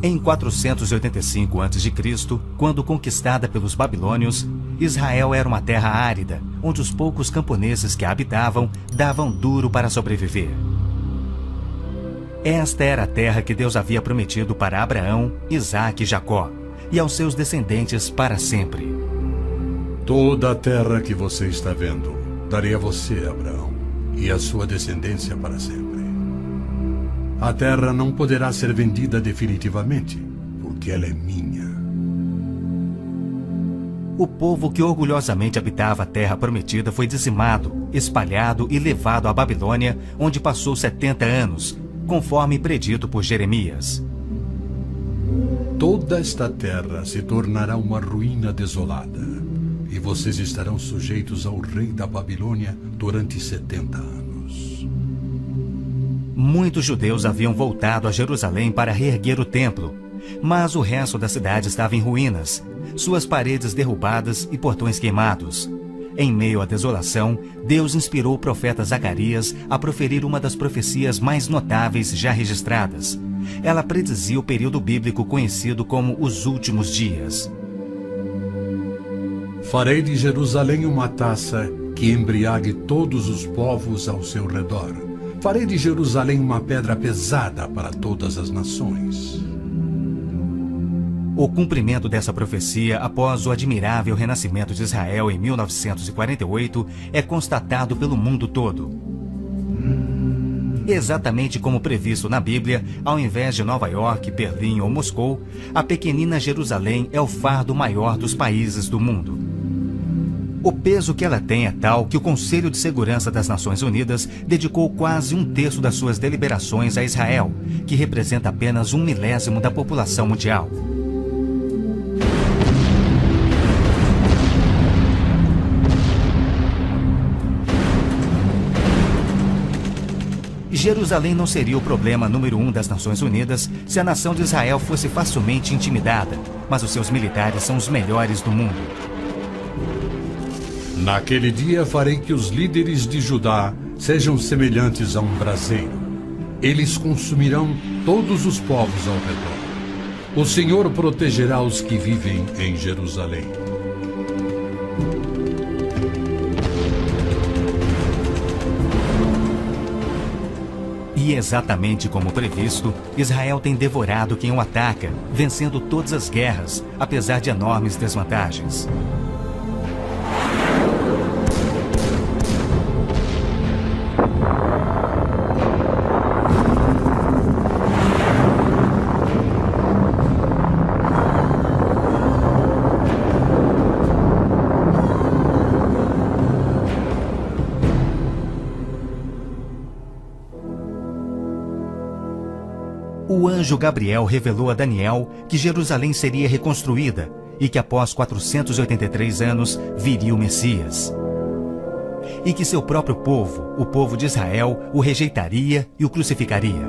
Em 485 a.C., quando conquistada pelos babilônios, Israel era uma terra árida, onde os poucos camponeses que a habitavam davam duro para sobreviver. Esta era a terra que Deus havia prometido para Abraão, Isaque e Jacó, e aos seus descendentes para sempre. Toda a terra que você está vendo, darei a você, Abraão, e a sua descendência para sempre. A terra não poderá ser vendida definitivamente, porque ela é minha. O povo que orgulhosamente habitava a terra prometida foi dizimado, espalhado e levado à Babilônia, onde passou 70 anos, conforme predito por Jeremias. Toda esta terra se tornará uma ruína desolada, e vocês estarão sujeitos ao rei da Babilônia durante 70 anos. Muitos judeus haviam voltado a Jerusalém para reerguer o templo, mas o resto da cidade estava em ruínas, suas paredes derrubadas e portões queimados. Em meio à desolação, Deus inspirou o profeta Zacarias a proferir uma das profecias mais notáveis já registradas. Ela predizia o período bíblico conhecido como os últimos dias. Farei de Jerusalém uma taça que embriague todos os povos ao seu redor. Farei de Jerusalém uma pedra pesada para todas as nações. O cumprimento dessa profecia após o admirável renascimento de Israel em 1948 é constatado pelo mundo todo. Exatamente como previsto na Bíblia, ao invés de Nova York, Berlim ou Moscou, a pequenina Jerusalém é o fardo maior dos países do mundo. O peso que ela tem é tal que o Conselho de Segurança das Nações Unidas dedicou quase 1/3 das suas deliberações a Israel, que representa apenas 1/1000 da população mundial. Jerusalém não seria o problema número 1 das Nações Unidas se a nação de Israel fosse facilmente intimidada, mas os seus militares são os melhores do mundo. Naquele dia farei que os líderes de Judá sejam semelhantes a um braseiro. Eles consumirão todos os povos ao redor. O Senhor protegerá os que vivem em Jerusalém. E exatamente como previsto, Israel tem devorado quem o ataca, vencendo todas as guerras, apesar de enormes desvantagens. O anjo Gabriel revelou a Daniel que Jerusalém seria reconstruída e que após 483 anos viria o Messias. E que seu próprio povo, o povo de Israel, o rejeitaria e o crucificaria.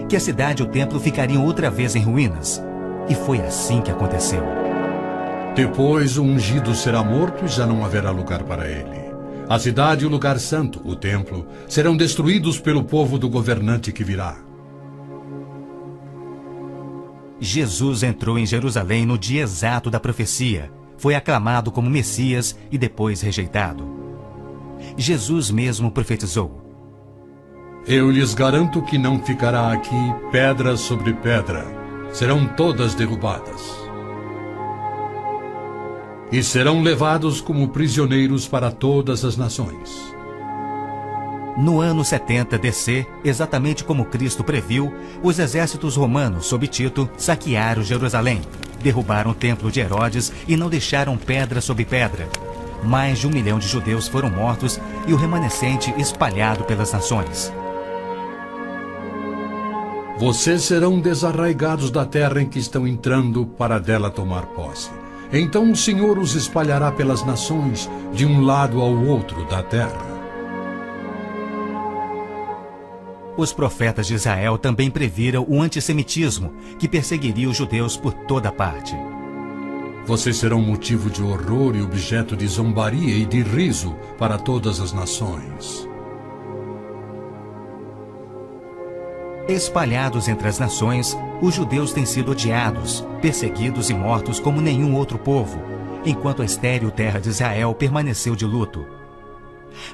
Que a cidade e o templo ficariam outra vez em ruínas. E foi assim que aconteceu. Depois o ungido será morto e já não haverá lugar para ele. A cidade e o lugar santo, o templo, serão destruídos pelo povo do governante que virá. Jesus entrou em Jerusalém no dia exato da profecia, foi aclamado como Messias e depois rejeitado. Jesus mesmo profetizou: Eu lhes garanto que não ficará aqui pedra sobre pedra, serão todas derrubadas. E serão levados como prisioneiros para todas as nações. No ano 70 DC, exatamente como Cristo previu, os exércitos romanos sob Tito saquearam Jerusalém, derrubaram o templo de Herodes e não deixaram pedra sobre pedra. Mais de 1 milhão de judeus foram mortos e o remanescente espalhado pelas nações. Vocês serão desarraigados da terra em que estão entrando para dela tomar posse. Então o Senhor os espalhará pelas nações, de um lado ao outro da terra. Os profetas de Israel também previram o antissemitismo, que perseguiria os judeus por toda parte. Vocês serão motivo de horror e objeto de zombaria e de riso para todas as nações. Espalhados entre as nações, os judeus têm sido odiados, perseguidos e mortos como nenhum outro povo, enquanto a estéril terra de Israel permaneceu de luto.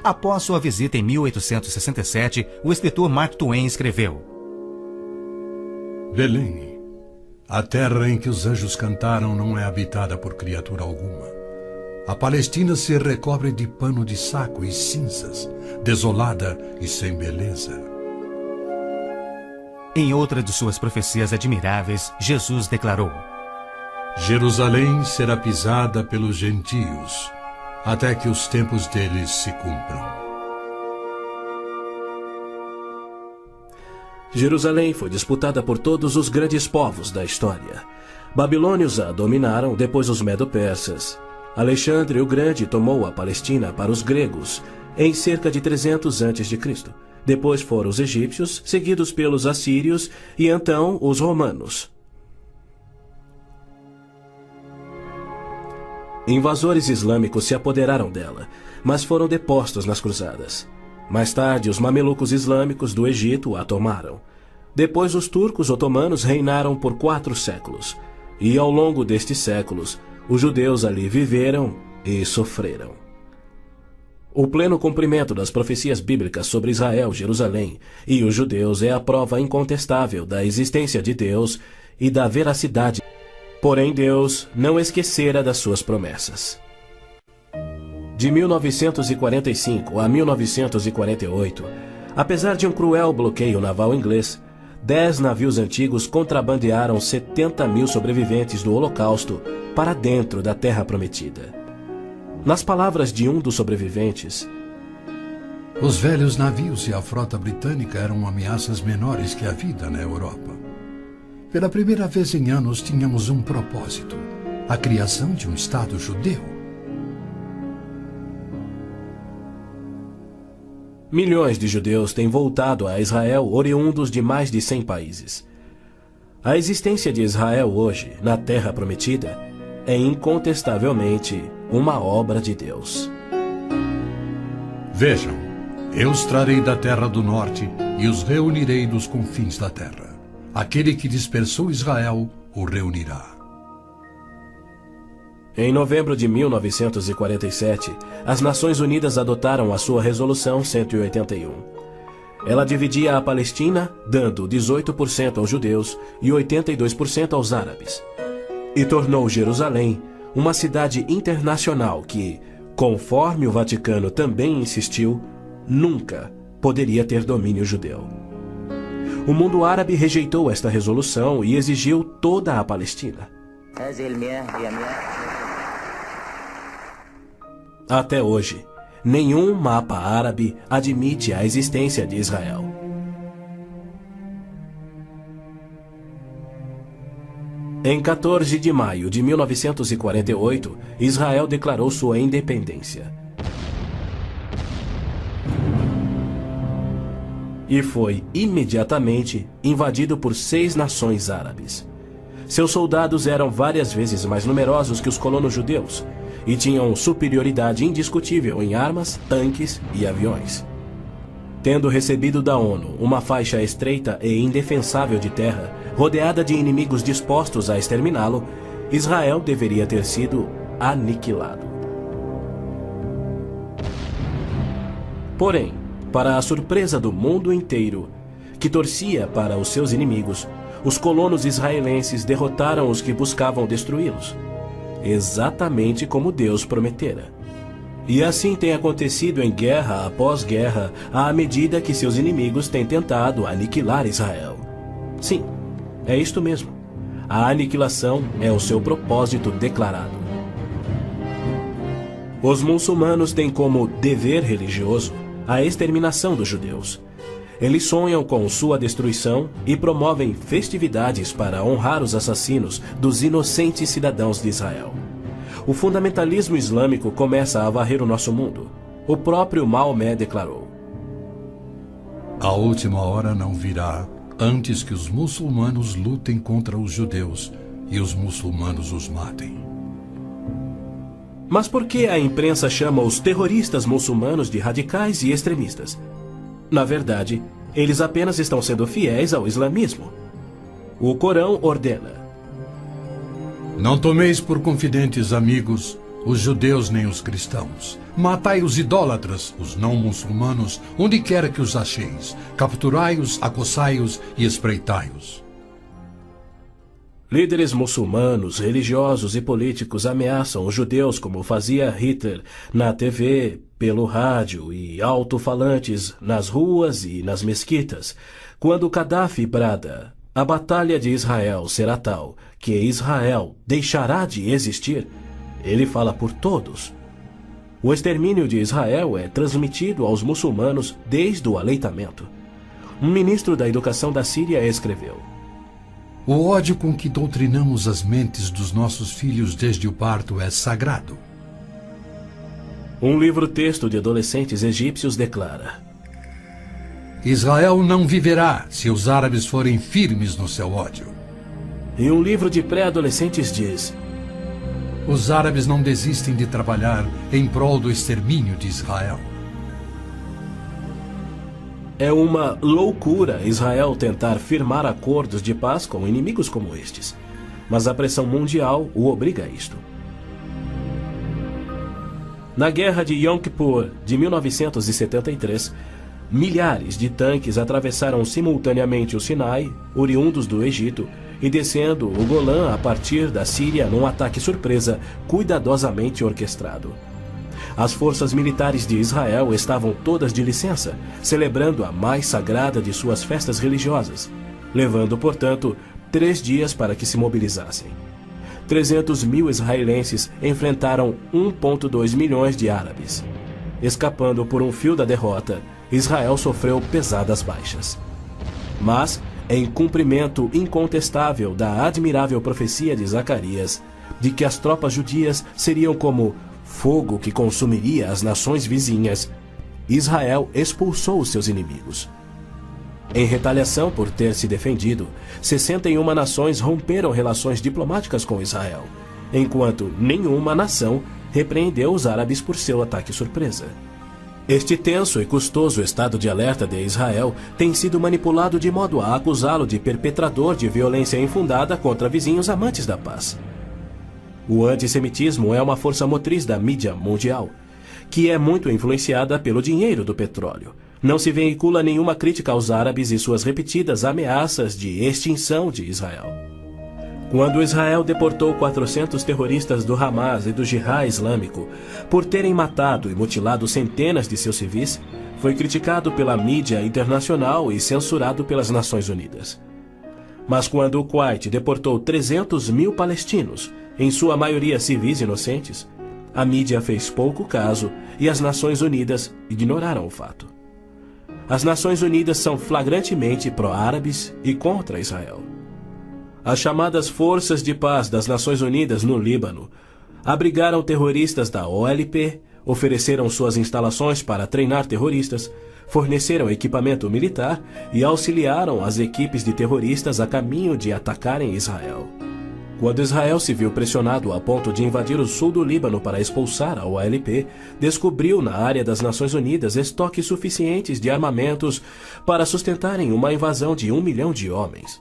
Após sua visita em 1867, o escritor Mark Twain escreveu: Belém, a terra em que os anjos cantaram não é habitada por criatura alguma. A Palestina se recobre de pano de saco e cinzas, desolada e sem beleza. Em outra de suas profecias admiráveis, Jesus declarou: Jerusalém será pisada pelos gentios, até que os tempos deles se cumpram. Jerusalém foi disputada por todos os grandes povos da história. Babilônios a dominaram, depois os medo-persas. Alexandre o Grande tomou a Palestina para os gregos em cerca de 300 a.C. Depois foram os egípcios, seguidos pelos assírios e então os romanos. Invasores islâmicos se apoderaram dela, mas foram depostos nas cruzadas. Mais tarde, os mamelucos islâmicos do Egito a tomaram. Depois, os turcos otomanos reinaram por 4 séculos. E ao longo destes séculos, os judeus ali viveram e sofreram. O pleno cumprimento das profecias bíblicas sobre Israel, Jerusalém e os judeus é a prova incontestável da existência de Deus e da veracidade. Porém, Deus não esquecera das suas promessas. De 1945 a 1948, apesar de um cruel bloqueio naval inglês, 10 navios antigos contrabandearam 70.000 sobreviventes do Holocausto para dentro da Terra Prometida. Nas palavras de um dos sobreviventes: Os velhos navios e a frota britânica eram ameaças menores que a vida na Europa. Pela primeira vez em anos tínhamos um propósito: a criação de um Estado judeu. Milhões de judeus têm voltado a Israel oriundos de mais de 100 países. A existência de Israel hoje, na Terra Prometida, é incontestavelmente uma obra de Deus. Vejam, eu os trarei da terra do norte e os reunirei dos confins da terra. Aquele que dispersou Israel o reunirá. Em novembro de 1947, as Nações Unidas adotaram a sua Resolução 181. Ela dividia a Palestina, dando 18% aos judeus e 82% aos árabes. E tornou Jerusalém uma cidade internacional que, conforme o Vaticano também insistiu, nunca poderia ter domínio judeu. O mundo árabe rejeitou esta resolução e exigiu toda a Palestina. Até hoje, nenhum mapa árabe admite a existência de Israel. Em 14 de maio de 1948, Israel declarou sua independência. E foi imediatamente invadido por 6 nações árabes. Seus soldados eram várias vezes mais numerosos que os colonos judeus e tinham superioridade indiscutível em armas, tanques e aviões. Tendo recebido da ONU uma faixa estreita e indefensável de terra, rodeada de inimigos dispostos a exterminá-lo, Israel deveria ter sido aniquilado. Porém, para a surpresa do mundo inteiro, que torcia para os seus inimigos, os colonos israelenses derrotaram os que buscavam destruí-los, exatamente como Deus prometera. E assim tem acontecido em guerra após guerra, à medida que seus inimigos têm tentado aniquilar Israel. Sim, é isto mesmo. A aniquilação é o seu propósito declarado. Os muçulmanos têm como dever religioso a exterminação dos judeus. Eles sonham com sua destruição e promovem festividades para honrar os assassinos dos inocentes cidadãos de Israel. O fundamentalismo islâmico começa a varrer o nosso mundo. O próprio Maomé declarou: A última hora não virá antes que os muçulmanos lutem contra os judeus e os muçulmanos os matem. Mas por que a imprensa chama os terroristas muçulmanos de radicais e extremistas? Na verdade, Eles apenas estão sendo fiéis ao islamismo. O Corão ordena: não tomeis por confidentes amigos os judeus nem os cristãos. Matai os idólatras, os não muçulmanos, onde quer que os acheis. Capturai-os, acossai-os e espreitai-os. Líderes muçulmanos, religiosos e políticos ameaçam os judeus como fazia Hitler na TV, pelo rádio e alto-falantes nas ruas e nas mesquitas. Quando Gaddafi brada: a batalha de Israel será tal que Israel deixará de existir, ele fala por todos. O extermínio de Israel é transmitido aos muçulmanos desde o aleitamento. Um ministro da educação da Síria escreveu: o ódio com que doutrinamos as mentes dos nossos filhos desde o parto é sagrado. Um livro-texto de adolescentes egípcios declara: Israel não viverá se os árabes forem firmes no seu ódio. E um livro de pré-adolescentes diz: os árabes não desistem de trabalhar em prol do extermínio de Israel. É uma loucura Israel tentar firmar acordos de paz com inimigos como estes, mas a pressão mundial o obriga a isto. Na Guerra de Yom Kippur de 1973, milhares de tanques atravessaram simultaneamente o Sinai, oriundos do Egito, e descendo o Golã a partir da Síria num ataque surpresa cuidadosamente orquestrado. As forças militares de Israel estavam todas de licença, celebrando a mais sagrada de suas festas religiosas, levando, portanto, 3 dias para que se mobilizassem. 300 mil israelenses enfrentaram 1,2 milhões de árabes. Escapando por um fio da derrota, Israel sofreu pesadas baixas. Mas, em cumprimento incontestável da admirável profecia de Zacarias, de que as tropas judias seriam como fogo que consumiria as nações vizinhas, Israel expulsou seus inimigos. Em retaliação por ter se defendido, 61 nações romperam relações diplomáticas com Israel, enquanto nenhuma nação repreendeu os árabes por seu ataque surpresa. Este tenso e custoso estado de alerta de Israel tem sido manipulado de modo a acusá-lo de perpetrador de violência infundada contra vizinhos amantes da paz. O antissemitismo é uma força motriz da mídia mundial, que é muito influenciada pelo dinheiro do petróleo. Não se veicula nenhuma crítica aos árabes e suas repetidas ameaças de extinção de Israel. Quando Israel deportou 400 terroristas do Hamas e do Jihad Islâmico por terem matado e mutilado centenas de seus civis, foi criticado pela mídia internacional e censurado pelas Nações Unidas. Mas quando o Kuwait deportou 300 mil palestinos, em sua maioria civis inocentes, a mídia fez pouco caso e as Nações Unidas ignoraram o fato. As Nações Unidas são flagrantemente pró-árabes e contra Israel. As chamadas Forças de Paz das Nações Unidas no Líbano abrigaram terroristas da OLP, ofereceram suas instalações para treinar terroristas, forneceram equipamento militar e auxiliaram as equipes de terroristas a caminho de atacarem Israel. Quando Israel se viu pressionado a ponto de invadir o sul do Líbano para expulsar a OLP, descobriu na área das Nações Unidas estoques suficientes de armamentos para sustentarem uma invasão de 1 milhão de homens.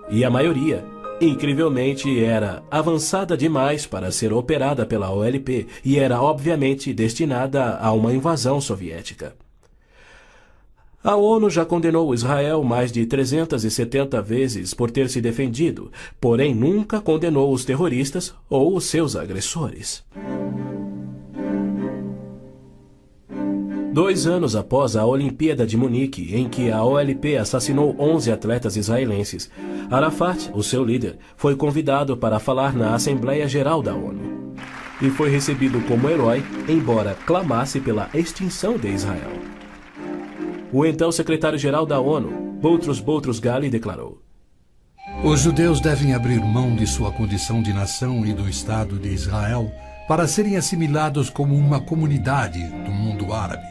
E a maioria, incrivelmente, era avançada demais para ser operada pela OLP e era obviamente destinada a uma invasão soviética. A ONU já condenou Israel mais de 370 vezes por ter se defendido, porém nunca condenou os terroristas ou os seus agressores. 2 anos após a Olimpíada de Munique, em que a OLP assassinou 11 atletas israelenses, Arafat, o seu líder, foi convidado para falar na Assembleia Geral da ONU. E foi recebido como herói, embora clamasse pela extinção de Israel. O então secretário-geral da ONU, Boutros Ghali, declarou: os judeus devem abrir mão de sua condição de nação e do Estado de Israel para serem assimilados como uma comunidade do mundo árabe.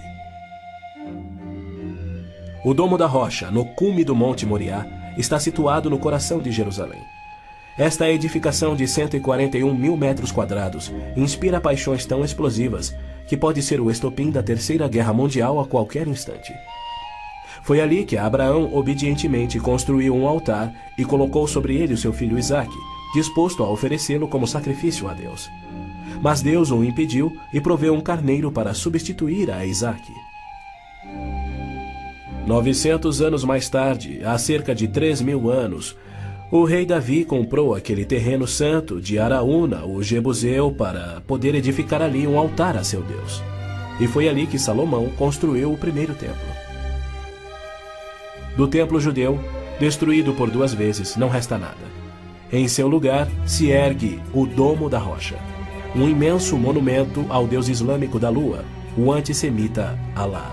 O Domo da Rocha, no cume do Monte Moriá, está situado no coração de Jerusalém. Esta edificação de 141 mil metros quadrados inspira paixões tão explosivas que pode ser o estopim da Terceira Guerra Mundial a qualquer instante. Foi ali que Abraão obedientemente construiu um altar e colocou sobre ele o seu filho Isaque, disposto a oferecê-lo como sacrifício a Deus. Mas Deus o impediu e proveu um carneiro para substituir a Isaque. 900 anos mais tarde, há cerca de 3.000 anos, o rei Davi comprou aquele terreno santo de Araúna, o Jebuseu, para poder edificar ali um altar a seu Deus. E foi ali que Salomão construiu o primeiro templo. Do templo judeu, destruído por 2 vezes, não resta nada. Em seu lugar se ergue o Domo da Rocha, um imenso monumento ao deus islâmico da lua, o antissemita Alá.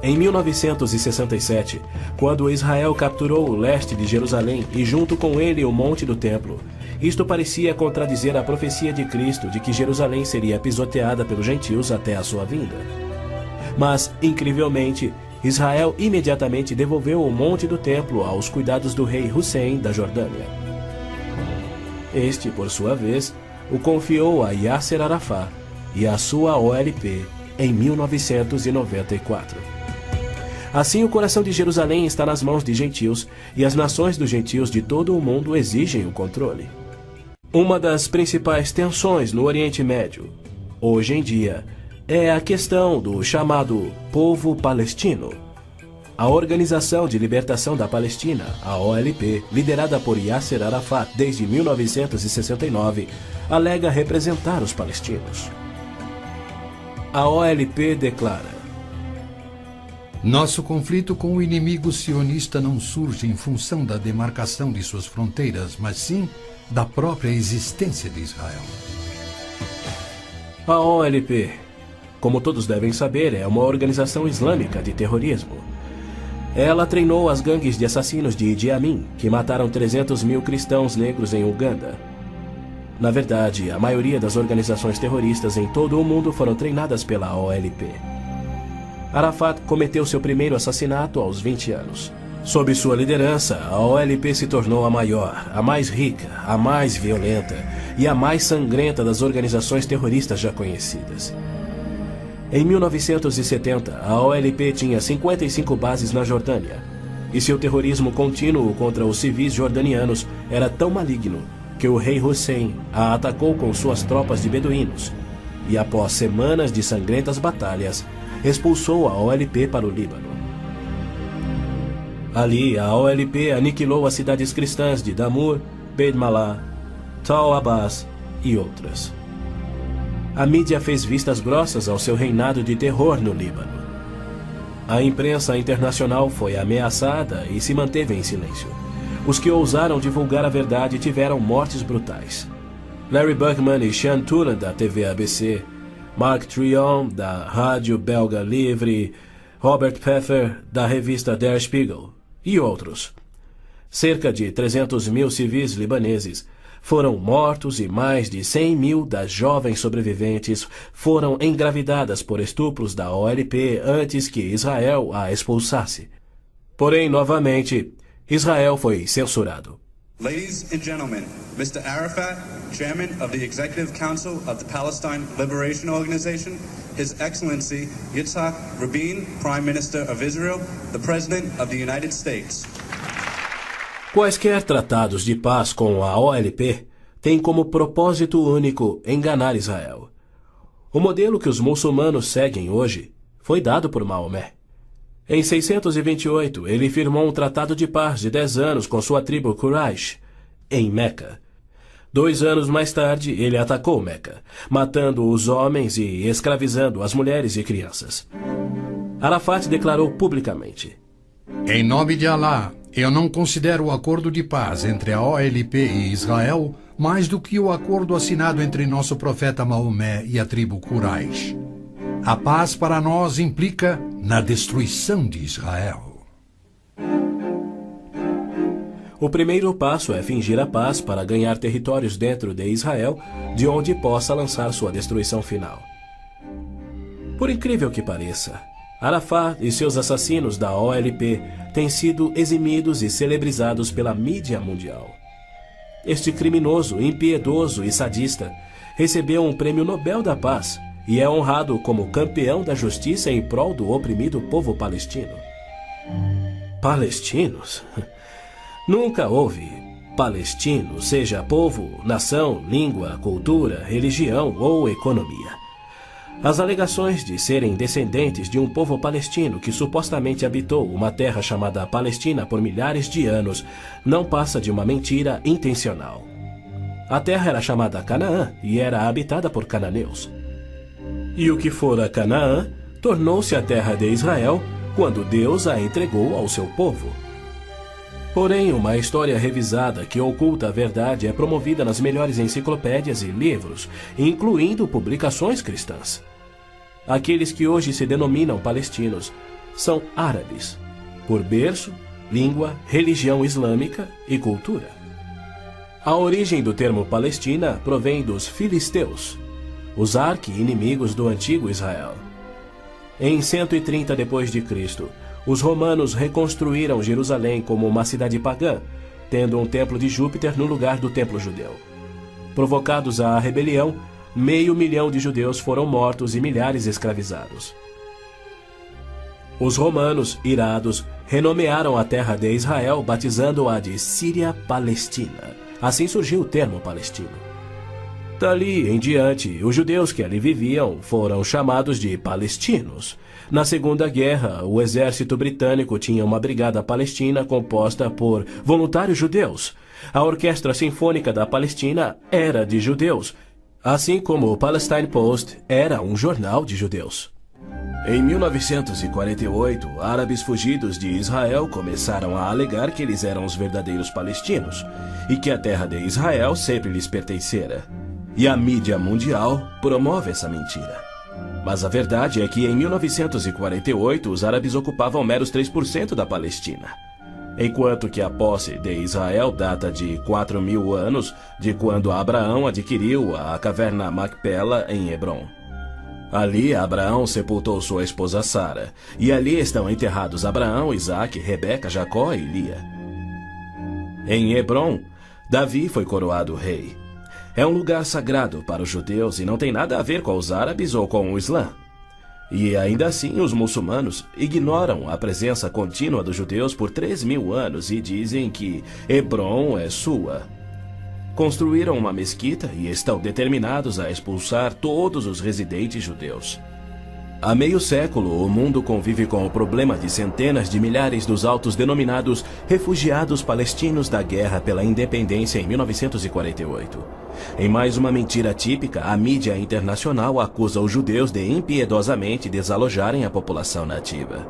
Em 1967, quando Israel capturou o leste de Jerusalém e junto com ele o Monte do Templo, isto parecia contradizer a profecia de Cristo de que Jerusalém seria pisoteada pelos gentios até a sua vinda. Mas, incrivelmente, Israel imediatamente devolveu o Monte do Templo aos cuidados do rei Hussein da Jordânia. Este, por sua vez, o confiou a Yasser Arafat e a sua OLP em 1994. Assim, o coração de Jerusalém está nas mãos de gentios, e as nações dos gentios de todo o mundo exigem o controle. Uma das principais tensões no Oriente Médio, hoje em dia, é a questão do chamado povo palestino. A Organização de Libertação da Palestina, a OLP, liderada por Yasser Arafat desde 1969, alega representar os palestinos. A OLP declara: nosso conflito com o inimigo sionista não surge em função da demarcação de suas fronteiras, mas sim da própria existência de Israel. A OLP, como todos devem saber, é uma organização islâmica de terrorismo. Ela treinou as gangues de assassinos de Idi Amin, que mataram 300.000 cristãos negros em Uganda. Na verdade, a maioria das organizações terroristas em todo o mundo foram treinadas pela OLP. Arafat cometeu seu primeiro assassinato aos 20 anos. Sob sua liderança, a OLP se tornou a maior, a mais rica, a mais violenta e a mais sangrenta das organizações terroristas já conhecidas. Em 1970, a OLP tinha 55 bases na Jordânia, e seu terrorismo contínuo contra os civis jordanianos era tão maligno que o rei Hussein a atacou com suas tropas de beduínos, e após semanas de sangrentas batalhas, expulsou a OLP para o Líbano. Ali, a OLP aniquilou as cidades cristãs de Damur, Beit Malá, Tal Abbas e outras. A mídia fez vistas grossas ao seu reinado de terror no Líbano. A imprensa internacional foi ameaçada e se manteve em silêncio. Os que ousaram divulgar a verdade tiveram mortes brutais. Larry Buckman e Sean Turan, da TV ABC, Mark Trion, da rádio belga Livre, Robert Pfeffer, da revista Der Spiegel, e outros. Cerca de 300.000 civis libaneses foram mortos e mais de 100.000 das jovens sobreviventes foram engravidadas por estupros da OLP antes que Israel a expulsasse. Porém, novamente, Israel foi censurado. Ladies and gentlemen, Mr. Arafat, Chairman of the Executive Council of the Palestine Liberation Organization, His Excellency Yitzhak Rabin, Prime Minister of Israel, the President of the United States. Quaisquer tratados de paz com a OLP têm como propósito único enganar Israel. O modelo que os muçulmanos seguem hoje foi dado por Maomé. Em 628, ele firmou um tratado de paz de 10 anos com sua tribo Quraysh, em Meca. 2 anos mais tarde, ele atacou Meca, matando os homens e escravizando as mulheres e crianças. Arafat declarou publicamente: em nome de Alá, eu não considero o acordo de paz entre a OLP e Israel mais do que o acordo assinado entre nosso profeta Maomé e a tribo Quraysh. A paz para nós implica na destruição de Israel. O primeiro passo é fingir a paz para ganhar territórios dentro de Israel, de onde possa lançar sua destruição final. Por incrível que pareça, Arafat e seus assassinos da OLP têm sido eximidos e celebrizados pela mídia mundial. Este criminoso, impiedoso e sadista recebeu um prêmio Nobel da Paz e é honrado como campeão da justiça em prol do oprimido povo palestino. Palestinos? Nunca houve palestino, seja povo, nação, língua, cultura, religião ou economia. As alegações de serem descendentes de um povo palestino que supostamente habitou uma terra chamada Palestina por milhares de anos não passa de uma mentira intencional. A terra era chamada Canaã e era habitada por cananeus. E o que fora Canaã tornou-se a terra de Israel quando Deus a entregou ao seu povo. Porém, uma história revisada que oculta a verdade é promovida nas melhores enciclopédias e livros, incluindo publicações cristãs. Aqueles que hoje se denominam palestinos são árabes, por berço, língua, religião islâmica e cultura. A origem do termo Palestina provém dos filisteus, os arqui-inimigos do antigo Israel. Em 130 d.C., os romanos reconstruíram Jerusalém como uma cidade pagã, tendo um templo de Júpiter no lugar do templo judeu. Provocados à rebelião, 500.000 de judeus foram mortos e milhares escravizados. Os romanos, irados, renomearam a terra de Israel, batizando-a de Síria-Palestina. Assim surgiu o termo palestino. Dali em diante, os judeus que ali viviam foram chamados de palestinos. Na Segunda Guerra, o exército britânico tinha uma brigada palestina composta por voluntários judeus. A Orquestra Sinfônica da Palestina era de judeus, assim como o Palestine Post era um jornal de judeus. Em 1948, árabes fugidos de Israel começaram a alegar que eles eram os verdadeiros palestinos e que a terra de Israel sempre lhes pertencera. E a mídia mundial promove essa mentira. Mas a verdade é que em 1948 os árabes ocupavam meros 3% da Palestina, enquanto que a posse de Israel data de 4.000 anos de quando Abraão adquiriu a caverna Macpela em Hebrom. Ali Abraão sepultou sua esposa Sara, e ali estão enterrados Abraão, Isaque, Rebeca, Jacó e Lia. Em Hebrom, Davi foi coroado rei. É um lugar sagrado para os judeus e não tem nada a ver com os árabes ou com o Islã. E ainda assim os muçulmanos ignoram a presença contínua dos judeus por 3.000 anos e dizem que Hebrom é sua. Construíram uma mesquita e estão determinados a expulsar todos os residentes judeus. Há meio século, o mundo convive com o problema de centenas de milhares dos autodenominados refugiados palestinos da guerra pela independência em 1948. Em mais uma mentira típica, a mídia internacional acusa os judeus de impiedosamente desalojarem a população nativa.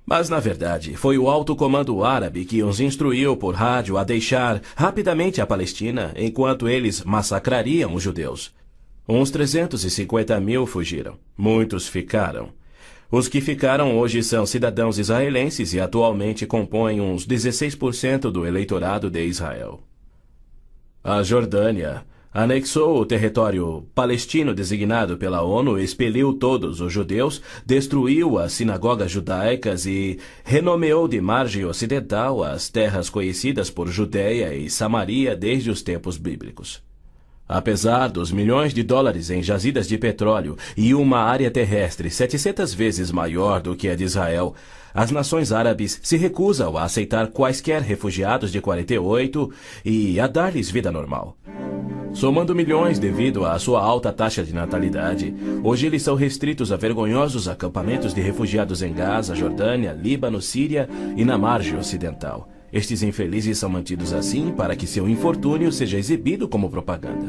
Mas, na verdade, foi o alto comando árabe que os instruiu por rádio a deixar rapidamente a Palestina enquanto eles massacrariam os judeus. Uns 350.000 fugiram. Muitos ficaram. Os que ficaram hoje são cidadãos israelenses e atualmente compõem uns 16% do eleitorado de Israel. A Jordânia anexou o território palestino designado pela ONU, expeliu todos os judeus, destruiu as sinagogas judaicas e renomeou de margem ocidental as terras conhecidas por Judeia e Samaria desde os tempos bíblicos. Apesar dos milhões de dólares em jazidas de petróleo e uma área terrestre 700 vezes maior do que a de Israel, as nações árabes se recusam a aceitar quaisquer refugiados de 48 e a dar-lhes vida normal. Somando milhões devido à sua alta taxa de natalidade, hoje eles são restritos a vergonhosos acampamentos de refugiados em Gaza, Jordânia, Líbano, Síria e na margem ocidental. Estes infelizes são mantidos assim para que seu infortúnio seja exibido como propaganda.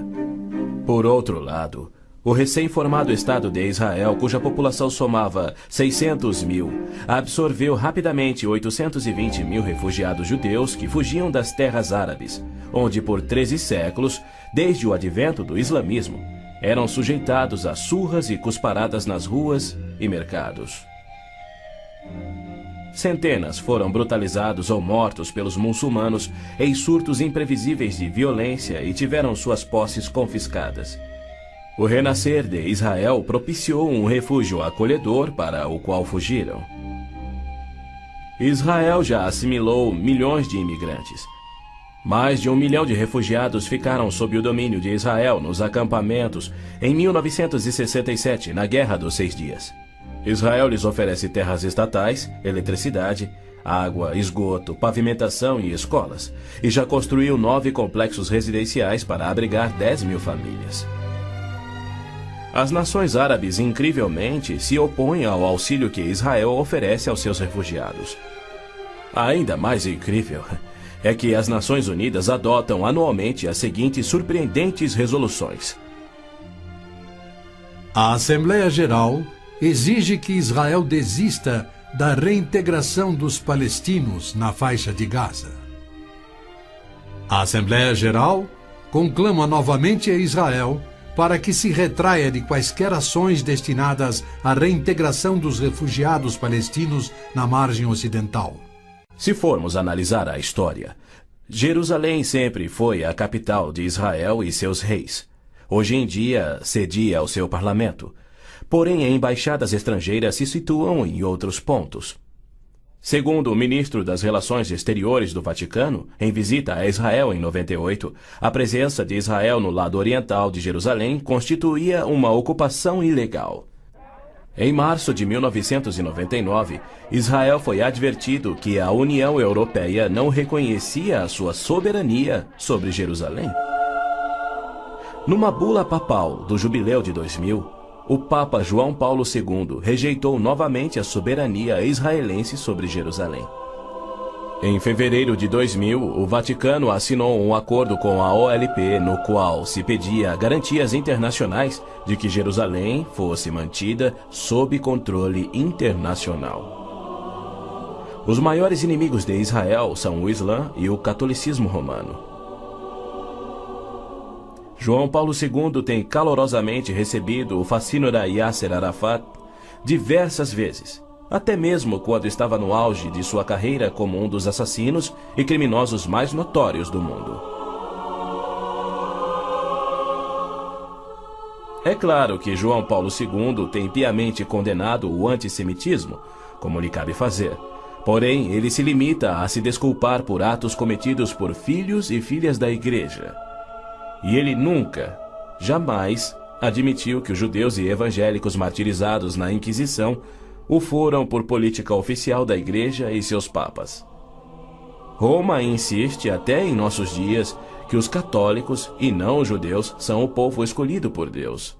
Por outro lado, o recém-formado Estado de Israel, cuja população somava 600.000, absorveu rapidamente 820.000 refugiados judeus que fugiam das terras árabes, onde por 13 séculos, desde o advento do islamismo, eram sujeitados a surras e cusparadas nas ruas e mercados. Centenas foram brutalizados ou mortos pelos muçulmanos em surtos imprevisíveis de violência e tiveram suas posses confiscadas. O renascer de Israel propiciou um refúgio acolhedor para o qual fugiram. Israel já assimilou milhões de imigrantes. Mais de 1 milhão de refugiados ficaram sob o domínio de Israel nos acampamentos em 1967, na Guerra dos 6 Dias. Israel lhes oferece terras estatais, eletricidade, água, esgoto, pavimentação e escolas, e já construiu 9 complexos residenciais para abrigar 10 mil famílias. As nações árabes, incrivelmente, se opõem ao auxílio que Israel oferece aos seus refugiados. Ainda mais incrível é que as Nações Unidas adotam anualmente as seguintes surpreendentes resoluções. A Assembleia Geral exige que Israel desista da reintegração dos palestinos na faixa de Gaza. A Assembleia Geral conclama novamente a Israel para que se retraia de quaisquer ações destinadas à reintegração dos refugiados palestinos na margem ocidental. Se formos analisar a história, Jerusalém sempre foi a capital de Israel e seus reis. Hoje em dia, cedia ao seu parlamento. Porém, embaixadas estrangeiras se situam em outros pontos. Segundo o ministro das Relações Exteriores do Vaticano, em visita a Israel em 98, a presença de Israel no lado oriental de Jerusalém constituía uma ocupação ilegal. Em março de 1999, Israel foi advertido que a União Europeia não reconhecia a sua soberania sobre Jerusalém. Numa bula papal do Jubileu de 2000, o Papa João Paulo II rejeitou novamente a soberania israelense sobre Jerusalém. Em fevereiro de 2000, o Vaticano assinou um acordo com a OLP, no qual se pedia garantias internacionais de que Jerusalém fosse mantida sob controle internacional. Os maiores inimigos de Israel são o Islã e o catolicismo romano. João Paulo II tem calorosamente recebido o fascínora Yasser Arafat diversas vezes, até mesmo quando estava no auge de sua carreira como um dos assassinos e criminosos mais notórios do mundo. É claro que João Paulo II tem piamente condenado o antissemitismo, como lhe cabe fazer. Porém, ele se limita a se desculpar por atos cometidos por filhos e filhas da Igreja. E ele nunca, jamais, admitiu que os judeus e evangélicos martirizados na Inquisição o foram por política oficial da Igreja e seus papas. Roma insiste até em nossos dias que os católicos e não os judeus são o povo escolhido por Deus.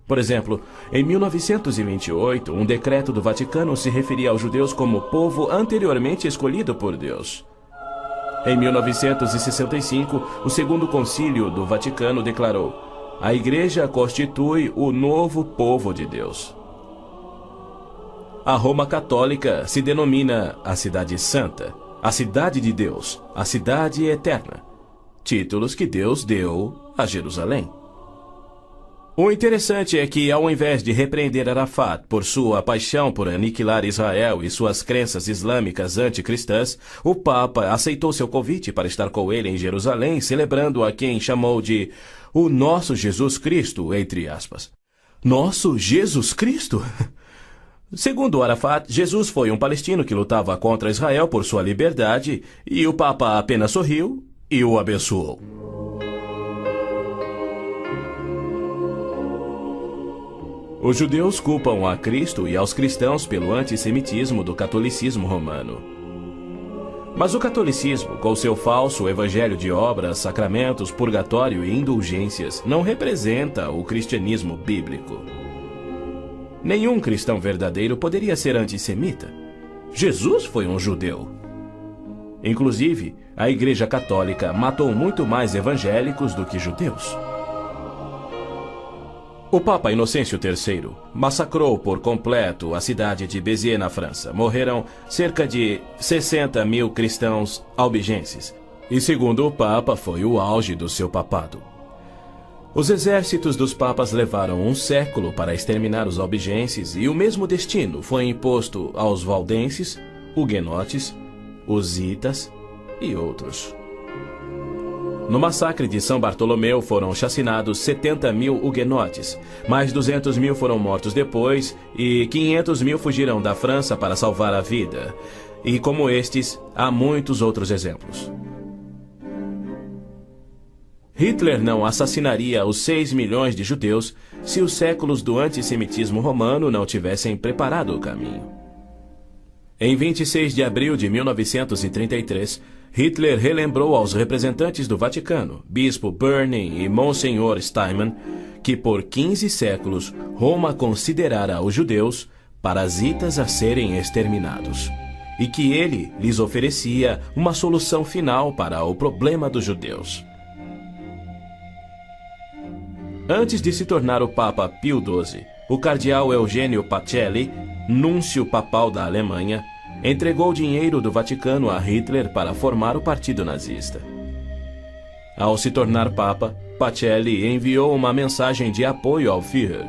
Por exemplo, em 1928, um decreto do Vaticano se referia aos judeus como povo anteriormente escolhido por Deus. Em 1965, o Segundo Concílio do Vaticano declarou: a Igreja constitui o novo povo de Deus. A Roma Católica se denomina a Cidade Santa, a Cidade de Deus, a Cidade Eterna, títulos que Deus deu a Jerusalém. O interessante é que, ao invés de repreender Arafat por sua paixão por aniquilar Israel e suas crenças islâmicas anticristãs, o Papa aceitou seu convite para estar com ele em Jerusalém, celebrando a quem chamou de o nosso Jesus Cristo, entre aspas. Nosso Jesus Cristo? Segundo Arafat, Jesus foi um palestino que lutava contra Israel por sua liberdade, e o Papa apenas sorriu e o abençoou. Os judeus culpam a Cristo e aos cristãos pelo antissemitismo do catolicismo romano. Mas o catolicismo, com seu falso evangelho de obras, sacramentos, purgatório e indulgências, não representa o cristianismo bíblico. Nenhum cristão verdadeiro poderia ser antissemita. Jesus foi um judeu. Inclusive, a Igreja Católica matou muito mais evangélicos do que judeus. O Papa Inocêncio III massacrou por completo a cidade de Béziers, na França. Morreram cerca de 60 mil cristãos albigenses. E, segundo o Papa, foi o auge do seu papado. Os exércitos dos papas levaram um século para exterminar os albigenses, e o mesmo destino foi imposto aos valdenses, huguenotes, husitas e outros. No massacre de São Bartolomeu foram chacinados 70 mil huguenotes, mais 200 mil foram mortos depois e 500 mil fugiram da França para salvar a vida. E como estes, há muitos outros exemplos. Hitler não assassinaria os 6 milhões de judeus se os séculos do antissemitismo romano não tivessem preparado o caminho. Em 26 de abril de 1933, Hitler relembrou aos representantes do Vaticano, Bispo Börning e Monsenhor Steinmann, que por 15 séculos Roma considerara os judeus parasitas a serem exterminados, e que ele lhes oferecia uma solução final para o problema dos judeus. Antes de se tornar o Papa Pio XII, o cardeal Eugênio Pacelli, núncio papal da Alemanha, entregou dinheiro do Vaticano a Hitler para formar o partido nazista. Ao se tornar Papa, Pacelli enviou uma mensagem de apoio ao Führer.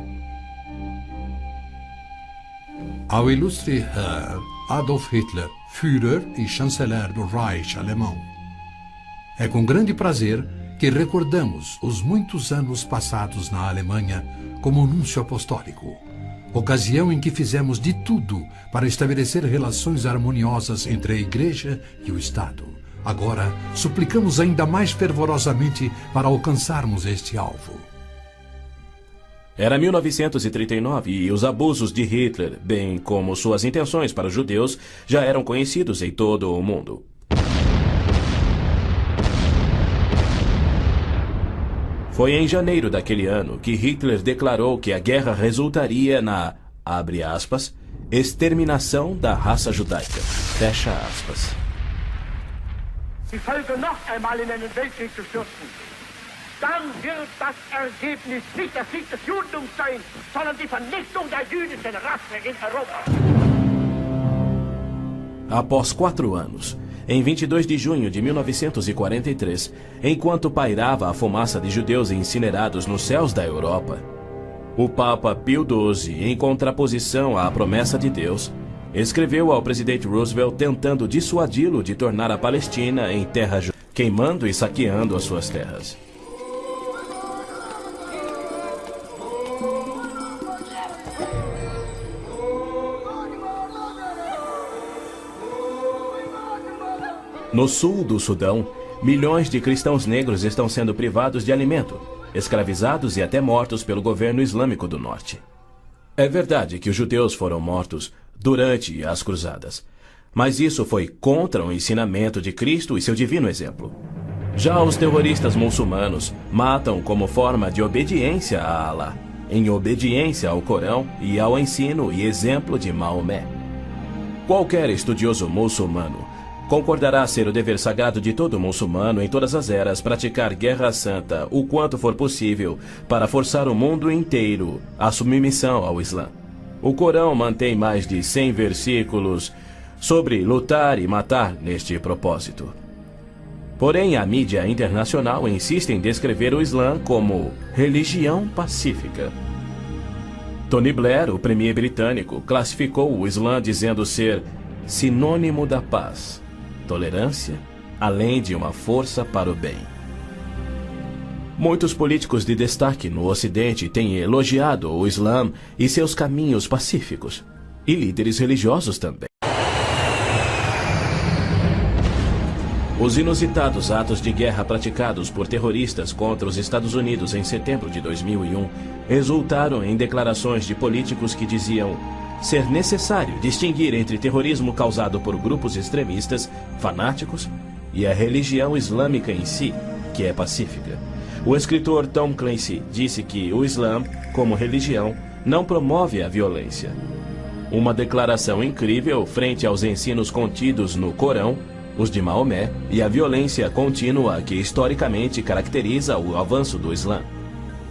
Ao ilustre Herr Adolf Hitler, Führer e chanceler do Reich alemão. É com grande prazer que recordamos os muitos anos passados na Alemanha como núncio apostólico, ocasião em que fizemos de tudo para estabelecer relações harmoniosas entre a Igreja e o Estado. Agora, suplicamos ainda mais fervorosamente para alcançarmos este alvo. Era 1939 e os abusos de Hitler, bem como suas intenções para os judeus, já eram conhecidos em todo o mundo. Foi em janeiro daquele ano que Hitler declarou que a guerra resultaria na, abre aspas, exterminação da raça judaica, fecha aspas. Die Völker noch einmal in einen Weltkrieg zu stürzen, dann wird das Ergebnis nicht der Sieg des Judentums sein, sondern die Vernichtung der jüdischen Rasse in Europa. Após 4 anos, em 22 de junho de 1943, enquanto pairava a fumaça de judeus incinerados nos céus da Europa, o Papa Pio XII, em contraposição à promessa de Deus, escreveu ao presidente Roosevelt tentando dissuadi-lo de tornar a Palestina em terra judaica, queimando e saqueando as suas terras. No sul do Sudão, milhões de cristãos negros estão sendo privados de alimento, escravizados e até mortos pelo governo islâmico do norte. É verdade que os judeus foram mortos durante as cruzadas, mas isso foi contra o ensinamento de Cristo e seu divino exemplo. Já os terroristas muçulmanos matam como forma de obediência a Alá, em obediência ao Corão e ao ensino e exemplo de Maomé. Qualquer estudioso muçulmano concordará ser o dever sagrado de todo muçulmano em todas as eras praticar guerra santa o quanto for possível para forçar o mundo inteiro à submissão ao Islã. O Corão mantém mais de 100 versículos sobre lutar e matar neste propósito. Porém, a mídia internacional insiste em descrever o Islã como religião pacífica. Tony Blair, o premier britânico, classificou o Islã dizendo ser sinônimo da paz, tolerância, além de uma força para o bem. Muitos políticos de destaque no Ocidente têm elogiado o Islã e seus caminhos pacíficos, e líderes religiosos também. Os inusitados atos de guerra praticados por terroristas contra os Estados Unidos em setembro de 2001 resultaram em declarações de políticos que diziam ser necessário distinguir entre terrorismo causado por grupos extremistas, fanáticos, e a religião islâmica em si, que é pacífica. O escritor Tom Clancy disse que o Islã, como religião, não promove a violência. Uma declaração incrível frente aos ensinos contidos no Corão, os de Maomé, e a violência contínua que historicamente caracteriza o avanço do Islã.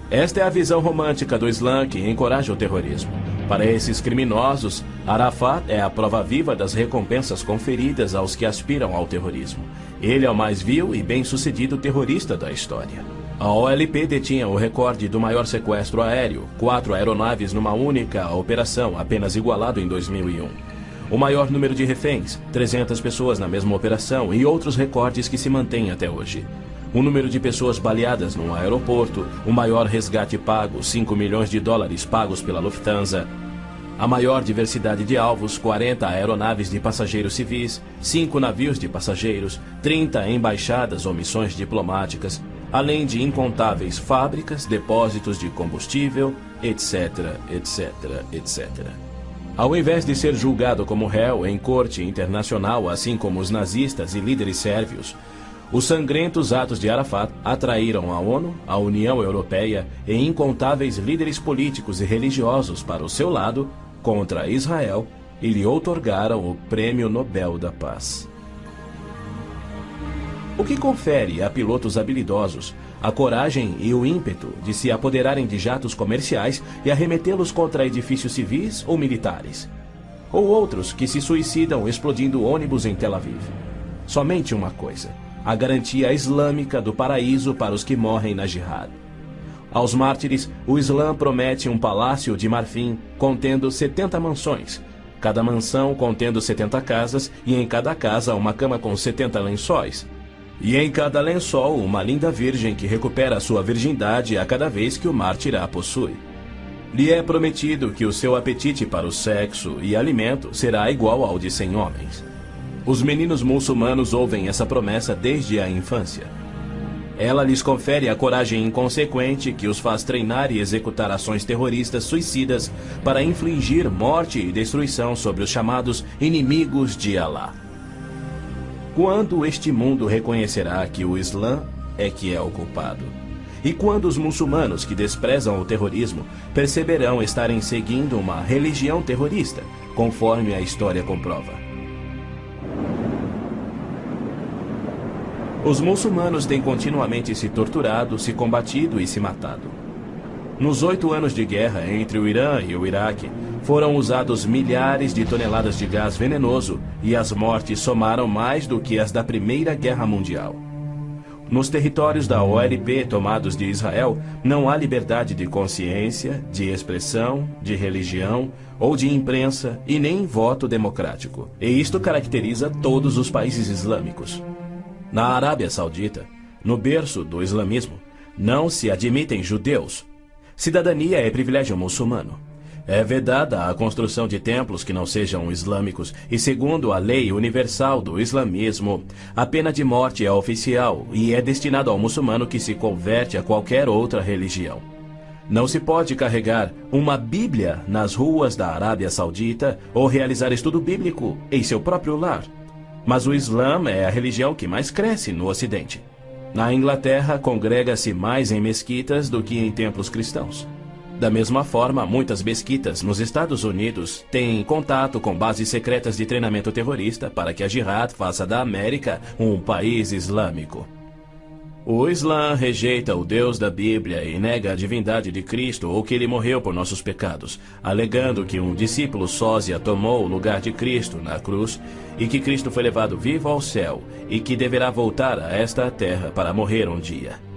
Esta é a visão romântica do Islã que encoraja o terrorismo. Para esses criminosos, Arafat é a prova viva das recompensas conferidas aos que aspiram ao terrorismo. Ele é o mais vil e bem-sucedido terrorista da história. A OLP detinha o recorde do maior sequestro aéreo, 4 aeronaves numa única operação, apenas igualado em 2001. O maior número de reféns, 300 pessoas na mesma operação e outros recordes que se mantêm até hoje. O número de pessoas baleadas num aeroporto, o maior resgate pago, $5 milhões pagos pela Lufthansa. A maior diversidade de alvos, 40 aeronaves de passageiros civis, 5 navios de passageiros, 30 embaixadas ou missões diplomáticas. além de incontáveis fábricas, depósitos de combustível, etc, etc, etc. Ao invés de ser julgado como réu em corte internacional, assim como os nazistas e líderes sérvios, os sangrentos atos de Arafat atraíram a ONU, a União Europeia e incontáveis líderes políticos e religiosos para o seu lado contra Israel e lhe outorgaram o Prêmio Nobel da Paz. O que confere a pilotos habilidosos a coragem e o ímpeto de se apoderarem de jatos comerciais e arremetê-los contra edifícios civis ou militares. Ou outros que se suicidam explodindo ônibus em Tel Aviv. Somente uma coisa: a garantia islâmica do paraíso para os que morrem na jihad. Aos mártires, o Islã promete um palácio de marfim contendo 70 mansões, cada mansão contendo 70 casas e em cada casa uma cama com 70 lençóis. E em cada lençol uma linda virgem que recupera sua virgindade a cada vez que o mártir a possui. Lhe é prometido que o seu apetite para o sexo e alimento será igual ao de 100 homens. Os meninos muçulmanos ouvem essa promessa desde a infância. Ela lhes confere a coragem inconsequente que os faz treinar e executar ações terroristas suicidas para infligir morte e destruição sobre os chamados inimigos de Alá. Quando este mundo reconhecerá que o Islã é que é o culpado? E quando os muçulmanos que desprezam o terrorismo perceberão estarem seguindo uma religião terrorista, conforme a história comprova? Os muçulmanos têm continuamente se torturado, se combatido e se matado. Nos 8 anos de guerra entre o Irã e o Iraque, foram usados milhares de toneladas de gás venenoso e as mortes somaram mais do que as da Primeira Guerra Mundial. Nos territórios da OLP tomados de Israel, não há liberdade de consciência, de expressão, de religião ou de imprensa e nem voto democrático. E isto caracteriza todos os países islâmicos. Na Arábia Saudita, no berço do islamismo, não se admitem judeus. Cidadania é privilégio muçulmano. É vedada a construção de templos que não sejam islâmicos e, segundo a lei universal do islamismo, a pena de morte é oficial e é destinada ao muçulmano que se converte a qualquer outra religião. Não se pode carregar uma Bíblia nas ruas da Arábia Saudita ou realizar estudo bíblico em seu próprio lar. Mas o Islã é a religião que mais cresce no Ocidente. Na Inglaterra, congrega-se mais em mesquitas do que em templos cristãos. Da mesma forma, muitas mesquitas nos Estados Unidos têm contato com bases secretas de treinamento terrorista para que a Jihad faça da América um país islâmico. O Islã rejeita o Deus da Bíblia e nega a divindade de Cristo ou que ele morreu por nossos pecados, alegando que um discípulo sósia tomou o lugar de Cristo na cruz e que Cristo foi levado vivo ao céu e que deverá voltar a esta terra para morrer um dia.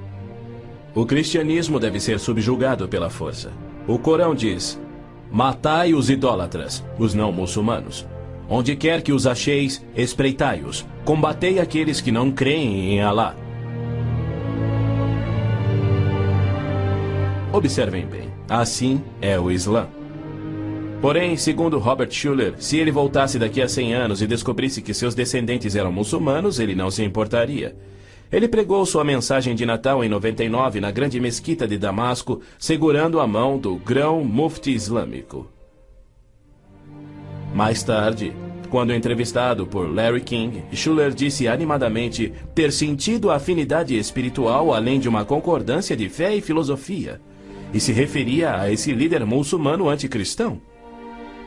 O cristianismo deve ser subjugado pela força. O Corão diz: matai os idólatras, os não muçulmanos. Onde quer que os acheis, espreitai-os. Combatei aqueles que não creem em Alá. Observem bem, assim é o Islã. Porém, segundo Robert Schuller, se ele voltasse daqui a 100 anos e descobrisse que seus descendentes eram muçulmanos, ele não se importaria. Ele pregou sua mensagem de Natal em 99 na grande mesquita de Damasco, segurando a mão do grão mufti islâmico. Mais tarde, quando entrevistado por Larry King, Schuller disse animadamente ter sentido a afinidade espiritual além de uma concordância de fé e filosofia, e se referia a esse líder muçulmano anticristão.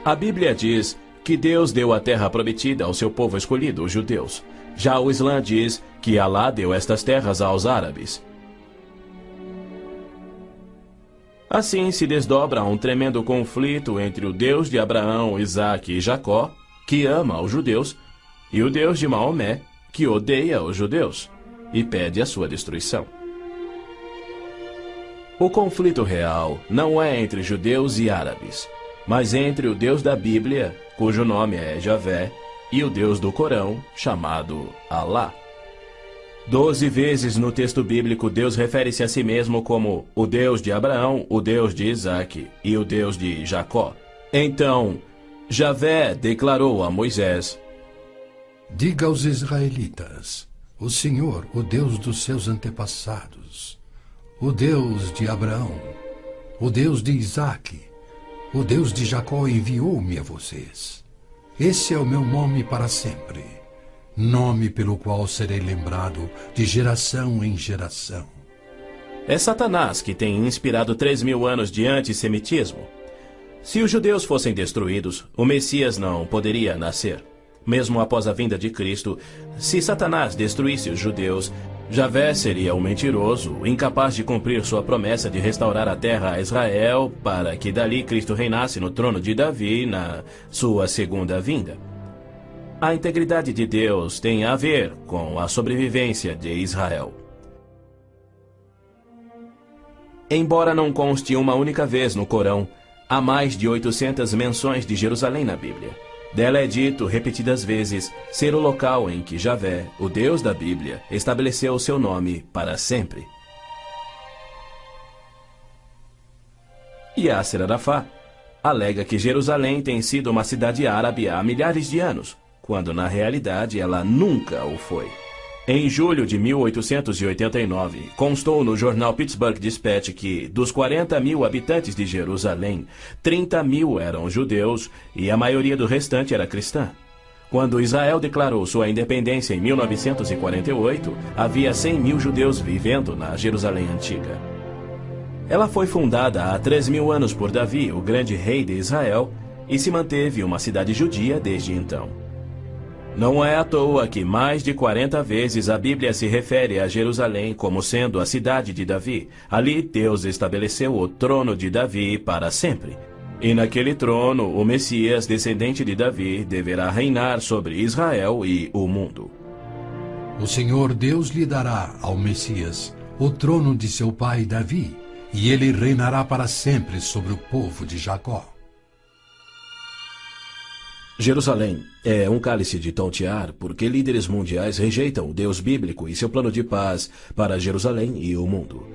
A Bíblia diz que Deus deu a terra prometida ao seu povo escolhido, os judeus. Já o Islã diz que Alá deu estas terras aos árabes. Assim se desdobra um tremendo conflito entre o Deus de Abraão, Isaque e Jacó, que ama os judeus, e o Deus de Maomé, que odeia os judeus e pede a sua destruição. O conflito real não é entre judeus e árabes, mas entre o Deus da Bíblia, cujo nome é Javé, e o Deus do Corão, chamado Alá. 12 vezes no texto bíblico Deus refere-se a si mesmo como o Deus de Abraão, o Deus de Isaque e o Deus de Jacó. Então, Javé declarou a Moisés: diga aos israelitas, O Senhor, o Deus dos seus antepassados, o Deus de Abraão, o Deus de Isaque, o Deus de Jacó enviou-me a vocês. Esse é o meu nome para sempre, nome pelo qual serei lembrado de geração em geração. É Satanás que tem inspirado 3.000 anos de antissemitismo. Se os judeus fossem destruídos, o Messias não poderia nascer. Mesmo após a vinda de Cristo, se Satanás destruísse os judeus, Javé seria um mentiroso, incapaz de cumprir sua promessa de restaurar a terra a Israel, para que dali Cristo reinasse no trono de Davi na sua segunda vinda. A integridade de Deus tem a ver com a sobrevivência de Israel. Embora não conste uma única vez no Corão, há mais de 800 menções de Jerusalém na Bíblia. Dela é dito repetidas vezes ser o local em que Javé, o Deus da Bíblia, estabeleceu o seu nome para sempre. Yasser Arafat alega que Jerusalém tem sido uma cidade árabe há milhares de anos, quando na realidade ela nunca o foi. Em julho de 1889, constou no jornal Pittsburgh Dispatch que, dos 40.000 habitantes de Jerusalém, 30.000 eram judeus e a maioria do restante era cristã. Quando Israel declarou sua independência em 1948, havia 100.000 judeus vivendo na Jerusalém antiga. Ela foi fundada há 3.000 anos por Davi, o grande rei de Israel, e se manteve uma cidade judia desde então. Não é à toa que mais de 40 vezes a Bíblia se refere a Jerusalém como sendo a cidade de Davi. Ali Deus estabeleceu o trono de Davi para sempre. E naquele trono, o Messias, descendente de Davi, deverá reinar sobre Israel e o mundo. O Senhor Deus lhe dará ao Messias o trono de seu pai Davi, e ele reinará para sempre sobre o povo de Jacó. Jerusalém é um cálice de tontear porque líderes mundiais rejeitam o Deus bíblico e seu plano de paz para Jerusalém e o mundo.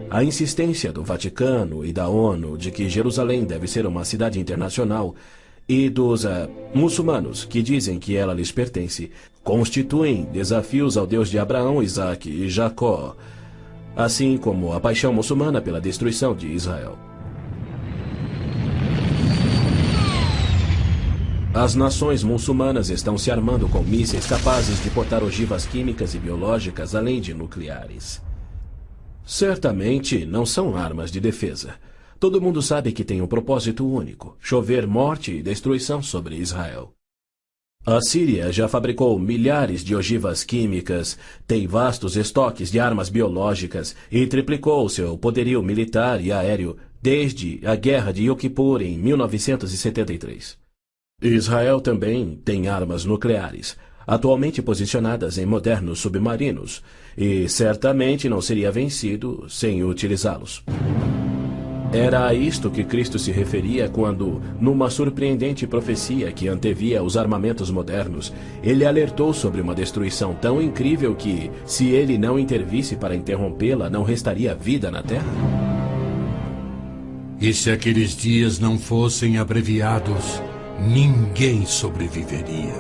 A insistência do Vaticano e da ONU de que Jerusalém deve ser uma cidade internacional e dos muçulmanos que dizem que ela lhes pertence constituem desafios ao Deus de Abraão, Isaque e Jacó, assim como a paixão muçulmana pela destruição de Israel. As nações muçulmanas estão se armando com mísseis capazes de portar ogivas químicas e biológicas, além de nucleares. Certamente não são armas de defesa. Todo mundo sabe que tem um propósito único: chover morte e destruição sobre Israel. A Síria já fabricou milhares de ogivas químicas, tem vastos estoques de armas biológicas e triplicou seu poderio militar e aéreo desde a Guerra de Yom Kippur em 1973. Israel também tem armas nucleares, atualmente posicionadas em modernos submarinos, e certamente não seria vencido sem utilizá-los. Era a isto que Cristo se referia quando, numa surpreendente profecia que antevia os armamentos modernos, ele alertou sobre uma destruição tão incrível que, se ele não intervisse para interrompê-la, não restaria vida na Terra? E se aqueles dias não fossem abreviados, ninguém sobreviveria.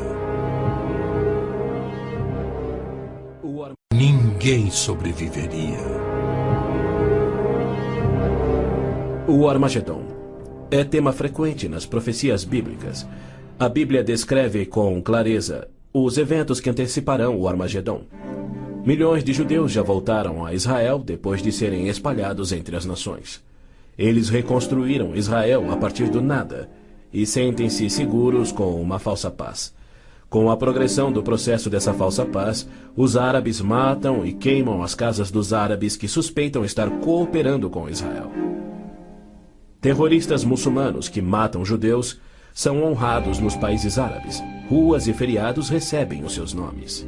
Ninguém sobreviveria. O Armagedon é tema frequente nas profecias bíblicas. A Bíblia descreve com clareza os eventos que anteciparão o Armagedon. Milhões de judeus já voltaram a Israel depois de serem espalhados entre as nações. Eles reconstruíram Israel a partir do nada e sentem-se seguros com uma falsa paz. Com a progressão do processo dessa falsa paz, os árabes matam e queimam as casas dos árabes que suspeitam estar cooperando com Israel. Terroristas muçulmanos que matam judeus são honrados nos países árabes. Ruas e feriados recebem os seus nomes.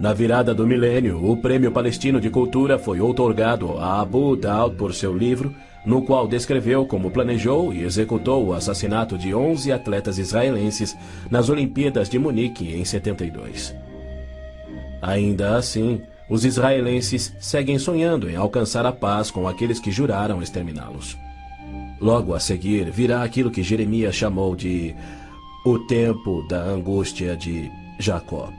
Na virada do milênio, o Prêmio Palestino de Cultura foi outorgado a Abu Daud por seu livro, no qual descreveu como planejou e executou o assassinato de 11 atletas israelenses nas Olimpíadas de Munique em 72. Ainda assim, os israelenses seguem sonhando em alcançar a paz com aqueles que juraram exterminá-los. Logo a seguir, virá aquilo que Jeremias chamou de o tempo da angústia de Jacó.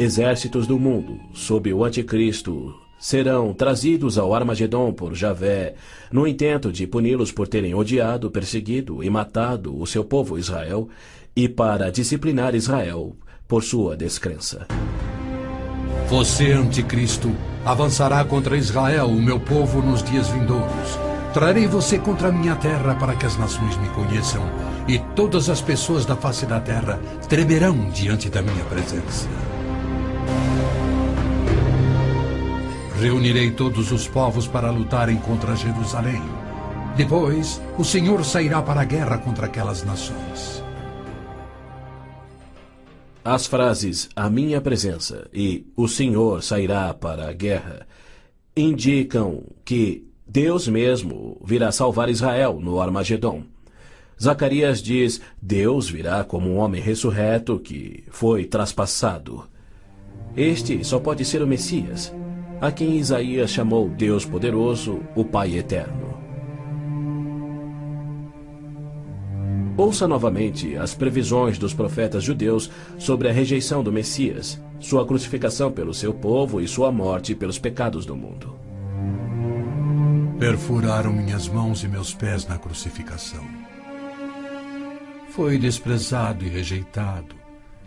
exércitos do mundo, sob o anticristo, serão trazidos ao Armagedom por Javé, no intento de puni-los por terem odiado, perseguido e matado o seu povo Israel, e para disciplinar Israel por sua descrença. Você, anticristo, avançará contra Israel, o meu povo, nos dias vindouros. Trarei você contra a minha terra para que as nações me conheçam, e todas as pessoas da face da terra tremerão diante da minha presença. Reunirei todos os povos para lutarem contra Jerusalém. Depois, o Senhor sairá para a guerra contra aquelas nações. As frases "a minha presença" e "o Senhor sairá para a guerra" indicam que Deus mesmo virá salvar Israel no Armagedom. Zacarias diz: Deus virá como um homem ressurreto que foi traspassado. Este só pode ser o Messias, a quem Isaías chamou Deus poderoso, o Pai eterno. Ouça novamente as previsões dos profetas judeus sobre a rejeição do Messias, sua crucificação pelo seu povo e sua morte pelos pecados do mundo. Perfuraram minhas mãos e meus pés na crucificação. Foi desprezado e rejeitado,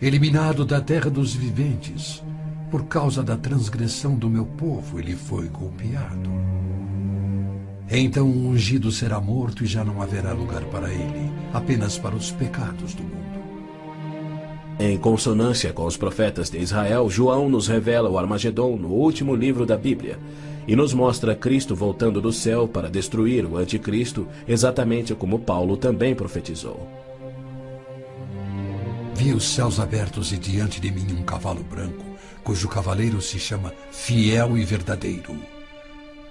eliminado da terra dos viventes. Por causa da transgressão do meu povo, ele foi golpeado. Então o ungido será morto e já não haverá lugar para ele, apenas para os pecados do mundo. Em consonância com os profetas de Israel, João nos revela o Armagedom no último livro da Bíblia e nos mostra Cristo voltando do céu para destruir o anticristo, exatamente como Paulo também profetizou. Vi os céus abertos e diante de mim um cavalo branco, cujo cavaleiro se chama Fiel e Verdadeiro.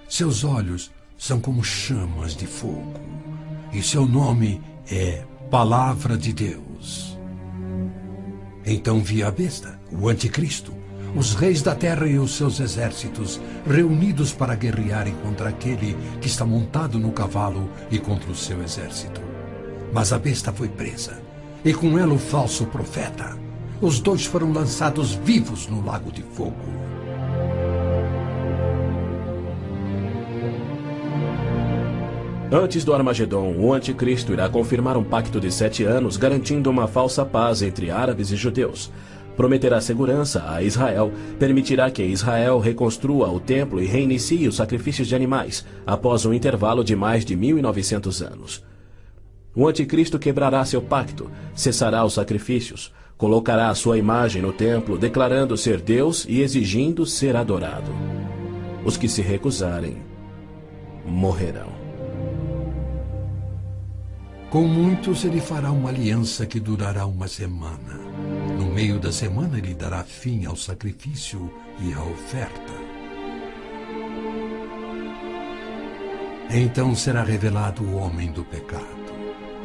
Seus olhos são como chamas de fogo, e seu nome é Palavra de Deus. Então vi a besta, o anticristo, os reis da terra e os seus exércitos, reunidos para guerrearem contra aquele que está montado no cavalo e contra o seu exército. Mas a besta foi presa, e com ela o falso profeta. Os dois foram lançados vivos no lago de fogo. Antes do Armagedom, o anticristo irá confirmar um pacto de 7 anos, garantindo uma falsa paz entre árabes e judeus. Prometerá segurança a Israel, permitirá que Israel reconstrua o templo e reinicie os sacrifícios de animais, após um intervalo de mais de 1900 anos. O anticristo quebrará seu pacto, cessará os sacrifícios, colocará a sua imagem no templo, declarando ser Deus e exigindo ser adorado. Os que se recusarem morrerão. Com muitos ele fará uma aliança que durará uma semana. No meio da semana ele dará fim ao sacrifício e à oferta. Então será revelado o homem do pecado,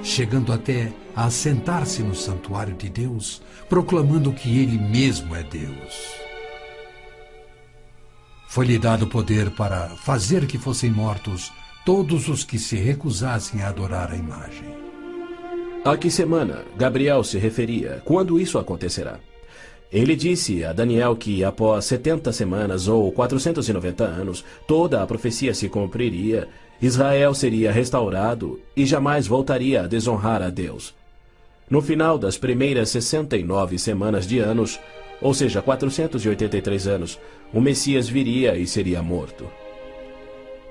chegando até a assentar-se no santuário de Deus, proclamando que ele mesmo é Deus. Foi-lhe dado poder para fazer que fossem mortos todos os que se recusassem a adorar a imagem. A que semana Gabriel se referia? Quando isso acontecerá? Ele disse a Daniel que após 70 semanas ou 490 anos, toda a profecia se cumpriria, Israel seria restaurado e jamais voltaria a desonrar a Deus. No final das primeiras 69 semanas de anos, ou seja, 483 anos, o Messias viria e seria morto.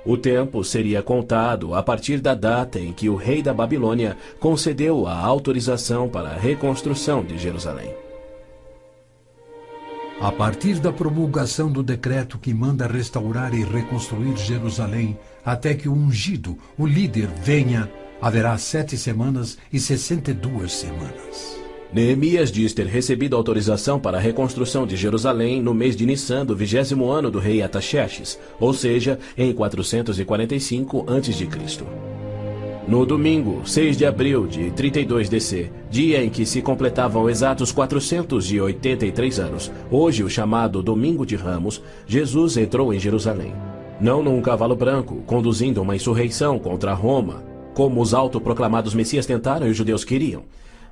O tempo seria contado a partir da data em que o rei da Babilônia concedeu a autorização para a reconstrução de Jerusalém. A partir da promulgação do decreto que manda restaurar e reconstruir Jerusalém, até que o ungido, o líder, venha, haverá 7 semanas e 62 semanas. Neemias diz ter recebido autorização para a reconstrução de Jerusalém no mês de Nissan do 20º ano do rei Artaxerxes, ou seja, em 445 a.C. No domingo, 6 de abril de 32 DC, dia em que se completavam exatos 483 anos, hoje o chamado Domingo de Ramos, Jesus entrou em Jerusalém. Não num cavalo branco, conduzindo uma insurreição contra Roma, como os autoproclamados messias tentaram e os judeus queriam,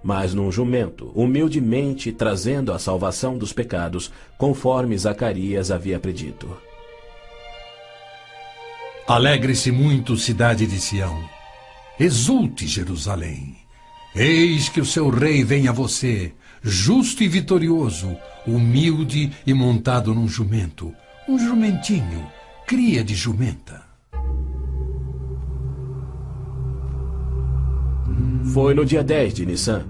mas num jumento, humildemente trazendo a salvação dos pecados, conforme Zacarias havia predito. Alegre-se muito, cidade de Sião. Exulte, Jerusalém. Eis que o seu rei vem a você, justo e vitorioso, humilde e montado num jumento, um jumentinho, cria de jumenta. Foi no dia 10 de Nissan,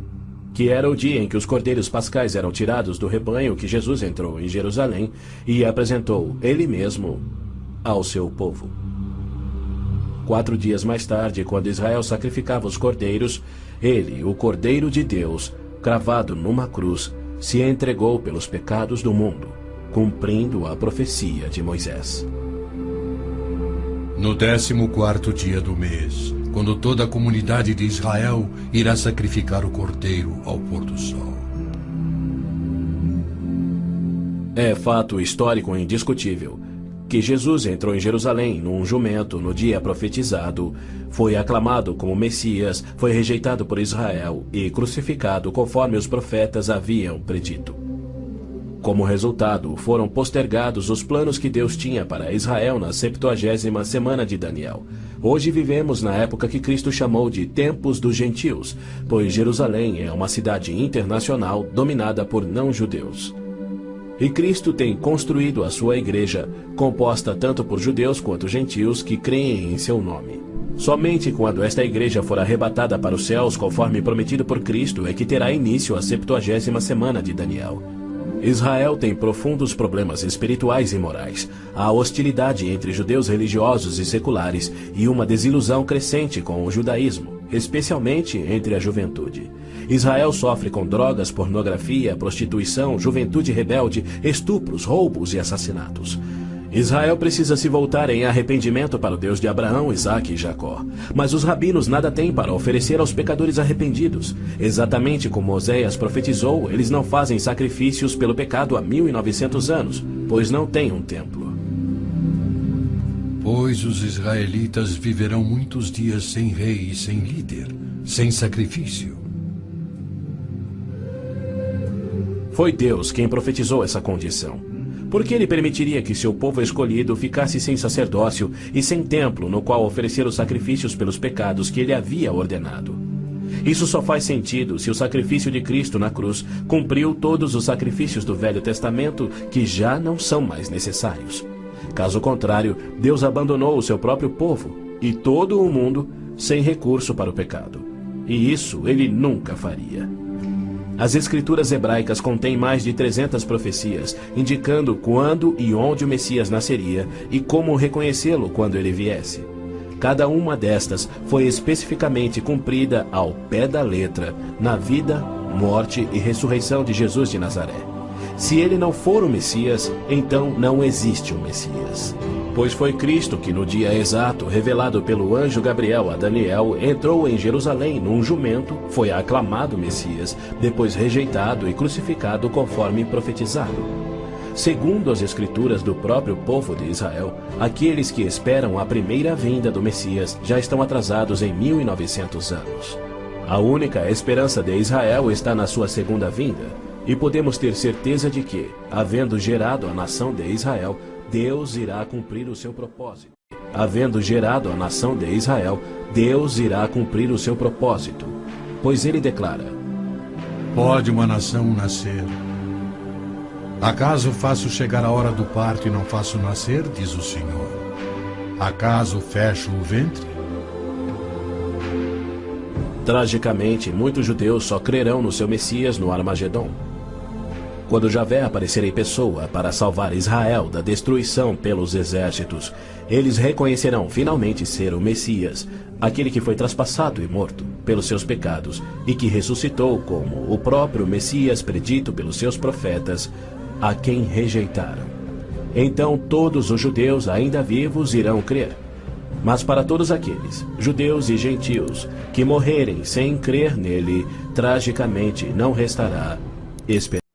que era o dia em que os cordeiros pascais eram tirados do rebanho, que Jesus entrou em Jerusalém e apresentou ele mesmo ao seu povo. 4 dias mais tarde, quando Israel sacrificava os cordeiros, ele, o Cordeiro de Deus, cravado numa cruz, se entregou pelos pecados do mundo, cumprindo a profecia de Moisés. No 14º dia do mês, quando toda a comunidade de Israel irá sacrificar o cordeiro ao pôr do sol. É fato histórico indiscutível que Jesus entrou em Jerusalém num jumento no dia profetizado, foi aclamado como Messias, foi rejeitado por Israel e crucificado conforme os profetas haviam predito. Como resultado, foram postergados os planos que Deus tinha para Israel na 70ª semana de Daniel. Hoje vivemos na época que Cristo chamou de Tempos dos Gentios, pois Jerusalém é uma cidade internacional dominada por não-judeus. E Cristo tem construído a sua igreja, composta tanto por judeus quanto gentios que creem em seu nome. Somente quando esta igreja for arrebatada para os céus, conforme prometido por Cristo, é que terá início a 70ª semana de Daniel. Israel tem profundos problemas espirituais e morais, há hostilidade entre judeus religiosos e seculares e uma desilusão crescente com o judaísmo, especialmente entre a juventude. Israel sofre com drogas, pornografia, prostituição, juventude rebelde, estupros, roubos e assassinatos. Israel precisa se voltar em arrependimento para o Deus de Abraão, Isaque e Jacó. Mas os rabinos nada têm para oferecer aos pecadores arrependidos. Exatamente como Oséias profetizou, eles não fazem sacrifícios pelo pecado há 1900 anos, pois não têm um templo. Pois os israelitas viverão muitos dias sem rei e sem líder, sem sacrifício. Foi Deus quem profetizou essa condição. Por que ele permitiria que seu povo escolhido ficasse sem sacerdócio e sem templo no qual oferecer os sacrifícios pelos pecados que ele havia ordenado? Isso só faz sentido se o sacrifício de Cristo na cruz cumpriu todos os sacrifícios do Velho Testamento que já não são mais necessários. Caso contrário, Deus abandonou o seu próprio povo e todo o mundo sem recurso para o pecado. E isso ele nunca faria. As escrituras hebraicas contêm mais de 300 profecias, indicando quando e onde o Messias nasceria e como reconhecê-lo quando ele viesse. Cada uma destas foi especificamente cumprida ao pé da letra na vida, morte e ressurreição de Jesus de Nazaré. Se ele não for o Messias, então não existe o Messias. Pois foi Cristo que, no dia exato, revelado pelo anjo Gabriel a Daniel, entrou em Jerusalém num jumento, foi aclamado Messias, depois rejeitado e crucificado conforme profetizado. Segundo as escrituras do próprio povo de Israel, aqueles que esperam a primeira vinda do Messias já estão atrasados em 1900 anos. A única esperança de Israel está na sua segunda vinda, e podemos ter certeza de que, havendo gerado a nação de Israel, Deus irá cumprir o seu propósito. Havendo gerado a nação de Israel, Deus irá cumprir o seu propósito. Pois ele declara: Pode uma nação nascer? Acaso faço chegar a hora do parto e não faço nascer, diz o Senhor? Acaso fecho o ventre? Tragicamente, muitos judeus só crerão no seu Messias no Armagedon. Quando Javé aparecer em pessoa para salvar Israel da destruição pelos exércitos, eles reconhecerão finalmente ser o Messias, aquele que foi traspassado e morto pelos seus pecados e que ressuscitou como o próprio Messias predito pelos seus profetas, a quem rejeitaram. Então todos os judeus ainda vivos irão crer. Mas para todos aqueles, judeus e gentios, que morrerem sem crer nele, tragicamente não restará esperança.